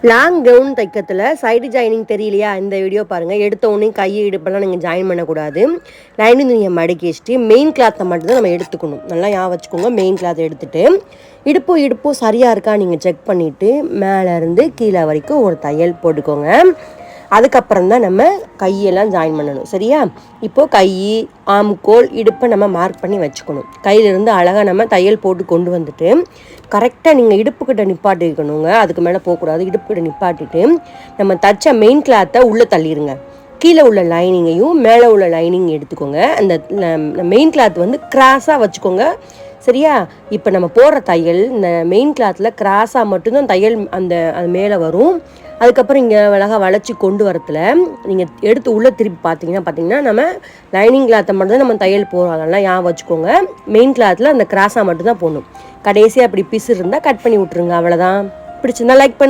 Long gown தைக்கிறதுல side joining தெரியலையா? இந்த video பாருங்கள். எடுத்த உடனே கையை இடுப்பெல்லாம் நீங்கள் ஜாயின் பண்ணக்கூடாது. லைனிங் துணியை மடக்கி வச்சுட்டு மெயின் கிளாத்தை மட்டும்தான் நம்ம எடுத்துக்கணும். நல்லா ஞாபகம் வச்சுக்கோங்க. மெயின் கிளாத்தை எடுத்துகிட்டு இடுப்பும் சரியாக இருக்கா நீங்கள் செக் பண்ணிவிட்டு மேலேருந்து கீழே வரைக்கும் ஒரு தையல் போட்டுக்கோங்க. அதுக்கப்புறம் தான் நம்ம கையெல்லாம் ஜாயின் பண்ணணும். சரியா? இப்போது கை, ஆம்கோல், இடுப்பை நம்ம மார்க் பண்ணி வச்சுக்கணும். கையிலேருந்து அழகாக நம்ம தையல் போட்டு கொண்டு வந்துட்டு கரெக்டாக நீங்கள் இடுப்புக்கிட்ட நிப்பாட்டிக்கணுங்க. அதுக்கு மேலே போகக்கூடாது. இடுப்புக்கிட்ட நிப்பாட்டிட்டு நம்ம தச்ச மெயின் கிளாத்தை உள்ளே தள்ளிடுங்க. கீழே உள்ள லைனிங்கையும் மேலே உள்ள லைனிங் எடுத்துக்கோங்க. அந்த மெயின் கிளாத் வந்து கிராஸாக வச்சுக்கோங்க. சரியா? இப்போ நம்ம போடுற தையல் இந்த மெயின் கிளாத்தில் கிராஸாக மட்டும்தான் தையல் அது மேலே வரும். அதுக்கப்புறம் இங்கே அழகாக வளைச்சி கொண்டு வரத்துல நீங்கள் எடுத்து உள்ளே திருப்பி பார்த்தீங்கன்னா நம்ம லைனிங் கிளாத்தை மட்டும்தான் நம்ம தையல் போடுறோம். அதெல்லாம் ஞாபகம் வச்சுக்கோங்க. மெயின் கிளாத்தில் அந்த கிராஸாக மட்டும்தான் போடணும். கடைசியாக அப்படி பிசு இருந்தால் கட் பண்ணி விட்ருங்க. அவ்வளோதான். பிடிச்சிருந்தா லைக் பண்ணி